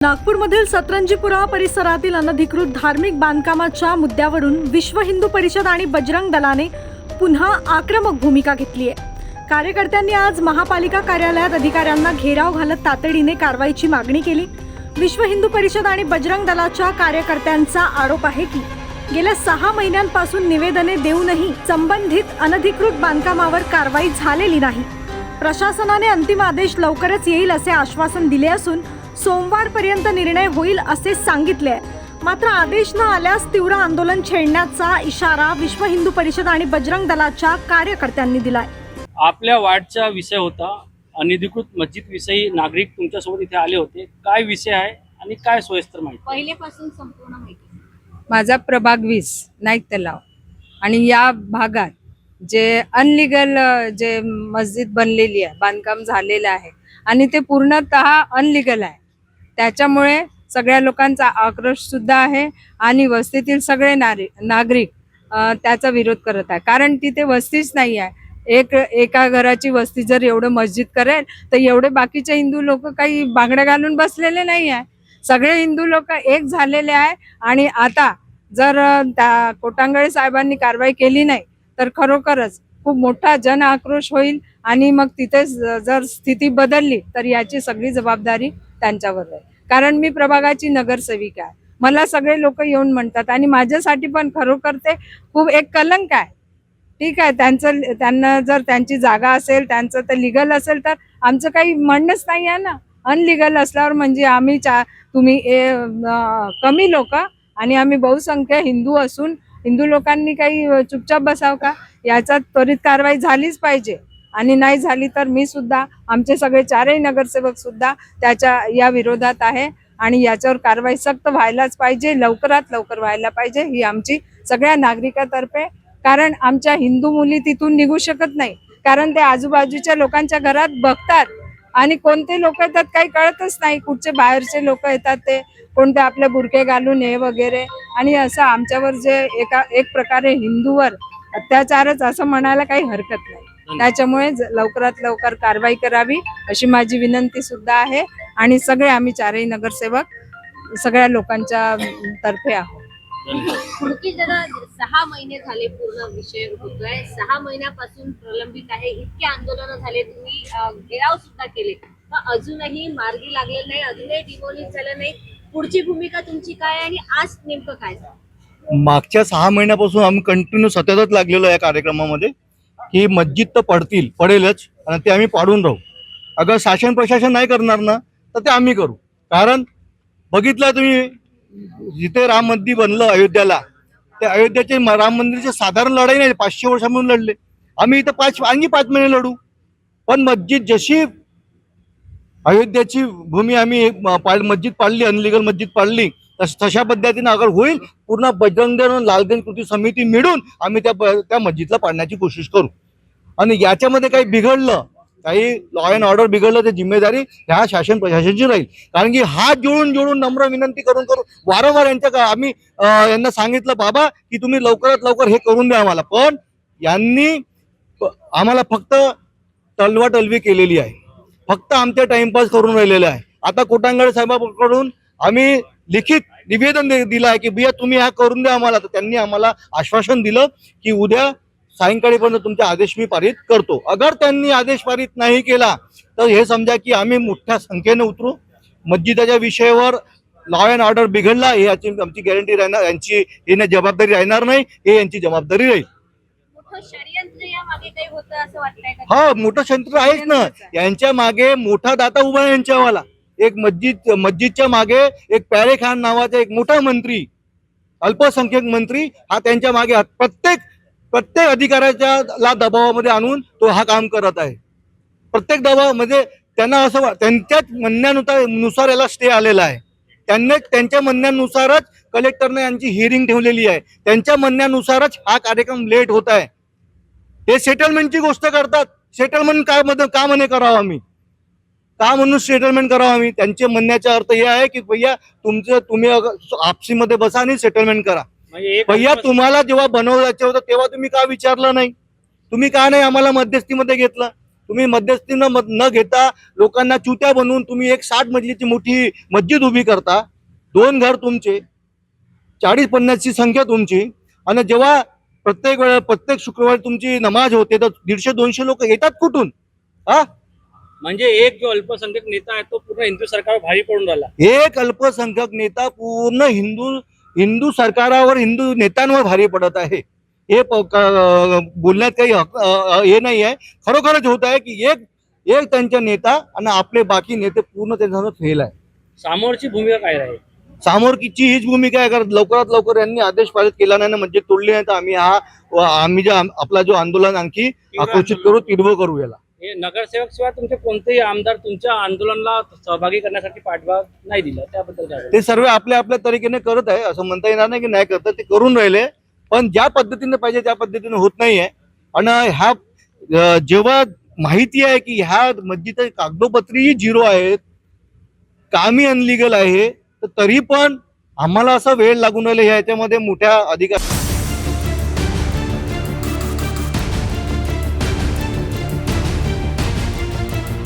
नागपूरमधील सतरंजीपुरा परिसरातील अनधिकृत धार्मिक बांधकामाच्या मुद्द्यावरून विश्व हिंदू परिषद आणि बजरंग दलाने पुन्हा आक्रमक भूमिका घेतली आहे। कार्यकर्त्यांनी आज महापालिका कार्यालयात अधिकाऱ्यांना घेराव घालत तातडीने कारवाईची मागणी केली। विश्व हिंदू परिषद आणि बजरंग दलाच्या कार्यकर्त्यांचा आरोप आहे की गेल्या 6 महिन्यांपासून निवेदने देऊनही संबंधित अनधिकृत बांधकामावर कारवाई झालेली नाही। प्रशासनाने अंतिम आदेश लवकरच येईल असे आश्वासन दिले असून सोमवारपर्यंत निर्णय होईल असे सांगितले। मात्र आदेश न आल्यास तीव्र आंदोलन छेडण्याचा इशारा विश्व हिंदू परिषद आणि बजरंग दलाच्या कार्यकर्त्यांनी दिलाय। आपल्या वार्डचा विषय होता अनधिकृत मस्जिद विषयी नागरिक तुमच्यासोबत इथे आले होते। काय विषय आहे आणि काय सविस्तर माहिती? पहिलेपासून संपूर्ण माहिती। माझा प्रभाग 20 नाईक तलाव आणि या भागात जे अनलिगल जे मस्जिद बनलेली आहे, बांधकाम झालेलं आहे आणि ते पूर्णतः अनलिगल आहे। त्याच्यामुळे सगळ्या लोकांचा आक्रोश सुद्धा आहे आणि वस्तीतील सगळे नागरिक त्याचा विरोध करत आहे। कारण तिथे वस्तीच नाही आहे। एका घराची वस्ती जर एवढं मस्जिद करेल तर एवढे बाकीचे हिंदू लोक काही बांगड्या घालून बसलेले नाही आहे। सगळे हिंदू लोक एक झालेले आहे आणि आता जर त्या कोटांगळे साहेबांनी कारवाई केली नाही तर खरोखरच खूप मोठा जन आक्रोश होईल आणि मग तिथे जर स्थिती बदलली तर याची सगळी जबाबदारी त्यांच्यावर आहे। कारण मी प्रभागाची नगरसेविका आहे। मला सगळे लोक येऊन म्हणतात आणि माझ्यासाठी पण खरोखर ते खूप एक कलंक आहे। ठीक आहे, त्यांना जर त्यांची जागा असेल, त्यांचं ते लिगल असेल तर आमचं काही म्हणणंच नाही आहे ना। अनलिगल असल्यावर म्हणजे आम्ही तुम्ही कमी लोक आणि आम्ही बहुसंख्य हिंदू असून हिंदू लोकांनी काही चुपचाप बसाव का? याचा त्वरित कारवाई झालीच पाहिजे आणि नाही झाली तर मी सुद्धा, आमचे सगळे 4ही नगरसेवक सुद्धा त्याच्या या विरोधात आहे आणि याच्यावर कारवाई सक्त व्हायलाच पाहिजे, लवकरात लवकर व्हायला पाहिजे ही आमची सगळ्या नागरिकातर्फे। कारण आमच्या हिंदू मुली तिथून निघू शकत नाही, कारण ते आजूबाजूच्या लोकांच्या घरात बघतात आणि कोणते लोक येतात काही कळतच नाही, कुठचे बाहेरचे लोक येतात, ते कोणते आपले बुरके घालून हे वगैरे, आणि असं आमच्यावर जे एक प्रकारे हिंदूवर अत्याचारच असं म्हणायला काही हरकत नाही। त्याच्यामुळे लवकरात लवकर कारवाई करावी अशी माझी विनंती सुद्धा आहे आणि सगळे आम्ही 4ही नगरसेवक सगळ्या लोकांच्या तर्फे आहोत। पुढची जरा 6 महिने झाले पूर्ण विषय होतोय, 6 महिन्यापासून प्रलंबित आहे, इतके आंदोलन झाले, तुम्ही घेराव सुद्धा केले, पण अजूनही मार्गी लागले नाही, अजूनही डिमोलिश झालं नाही। पुढची भूमिका तुमची काय आणि आज नेमकं काय? मागच्या 6 महिन्यापासून आम्ही कंटिन्यू सततच लागलेलो या कार्यक्रमामध्ये की मस्जिद तर पडेलच आणि ते आम्ही पाडून राहू। अगर शासन प्रशासन नाही करणार ना तर ते आम्ही करू। कारण बघितलं तुम्ही, जिथे राम मंदिर बनलं अयोध्याला, त्या अयोध्याचे राम मंदिरची साधारण लढाई नाही 500 वर्षांपासून लढले आम्ही, इथं 5 महिने लढू। पण मस्जिद जशी अयोध्याची भूमी आम्ही मस्जिद पाडली, अनलिगल मस्जिद पाडली, तशा पद्धतीने अगर होईल पूर्ण बजरंग दल लालगंज कृती समिती मिळून आम्ही त्या मस्जिदला पाडण्याची कोशिश करू। आणि याच्यामध्ये काही बिघडलं, काही लॉ अँड ऑर्डर बिघडलं तर जिम्मेदारी ह्या शासन प्रशासनाची राहील। कारण की हात जोडून नम्र विनंती करून वारंवार यांना सांगितलं बाबा की तुम्ही लवकरात लवकर हे करून द्या आम्हाला, पण यांनी आम्हाला फक्त टलवाटलवी केलेली आहे, फक्त आमच्या टाइमपास करून राहिलेलं आहे। आता कोटांगळे साहेबांकडून आम्ही लिखित निवेदन दिलं आहे की भैया तुम्ही हा करून द्या आम्हाला, तर त्यांनी आम्हाला आश्वासन दिलं की उद्या सायंकाळीपर्यंत तुमचा आदेश मी पारित करतो। अगर त्यांनी आदेश पारित नाही केला तर हे समजा की आम्ही मोठ्या संख्येने उतरू। मस्जिदाच्या विषयावर लॉ अँड ऑर्डर बिघडला हे आमची गॅरंटी राहणार, यांची जबाबदारी राहणार नाही, हे यांची जबाबदारी राहील। षडयंत्र या मागे काही होतं असं वाटतंय का? हा, मोठं षडयंत्र आहेच ना, यांच्या मागे मोठा दाता उभा आहे यांच्यावाला। एक मस्जिदच्या मागे एक प्यारे खान नावाचा एक मोठा मंत्री, अल्पसंख्याक मंत्री, हा त्यांच्या मागे प्रत्येक अधिकाऱ्याच्या दबावामध्ये आणून तो हा काम करत आहे। प्रत्येक दबाव म्हणजे त्यांना असं त्यांच्याच म्हणण्यानुसार याला स्टे आलेला आहे। त्यांच्या म्हणण्यानुसारच कलेक्टरने यांची हिअरिंग ठेवलेली आहे, त्यांच्या म्हणण्यानुसारच हा कार्यक्रम लेट होत आहे। ते सेटलमेंटची गोष्ट करतात, सेटलमेंट का म्हणे करावं आम्ही, का म्हणून सेटलमेंट करावं आम्ही? त्यांचे म्हणण्याचा अर्थ हे आहे की भैया तुम्ही आपसीमध्ये बसा आणि सेटलमेंट करा। भैया तुम्हाला जेव्हा बनवायचं होतं तेव्हा तुम्ही का विचारलं नाही? तुम्ही का नाही आम्हाला मध्यस्थीमध्ये घेतलं? तुम्ही मध्यस्थी न घेता लोकांना चुत्या बनवून तुम्ही एक 60 मजलीची मोठी मस्जिद उभी करता, 2 घर तुमचे, 40-50 ची संख्या तुमची, आणि जेव्हा प्रत्येक शुक्रवारी तुमची नमाज होते तर 150-200 लोक येतात कुठून? हा, म्हणजे एक जो अल्पसंख्याक नेता आहे तो पूर्ण हिंदू सरकारवर भारी पडून राहिला. एक अल्पसंख्याक नेता पूर्ण हिंदू सरकारावर, हिंदू नेत्यांवर भारी पडत आहे. हे बोलण्यात काही हे नाही आहे. खरोखरच होत आहे की एक त्यांचा नेता आणि आपले बाकी नेते पूर्ण त्यांचा फेल आहे. समोरची भूमिका काय राहील? सामोरकीची हीच भूमिका आहे, कारण लवकरात लवकर यांनी आदेश पारित केला नाही ना, म्हणजे तोडली नाही तर आम्ही आपला जो आंदोलन आणखी आक्रोशित करू, तीव्र करू याला. हे नगरसेवक शिवाय तुमचे कोणतेही आमदार तुमच्या आंदोलनाला सहभागी करण्यासाठी पाठबळ नाही दिलं, त्याबद्दल काय? ते सर्व आपल्या तरीकेने करत आहे, असं म्हणता येणार नाही की नाही करतात, ते करून राहिले, पण ज्या पद्धतीने पाहिजे त्या पद्धतीने होत नाहीये. आणि ह्या जेव्हा माहिती आहे की ह्या मस्जिद कागदोपत्री 0 आहेत, कामही अनलिगल आहे, तर तरी पण आम्हाला असं वेळ लागून राहिले ह्याच्यामध्ये मोठ्या अधिकार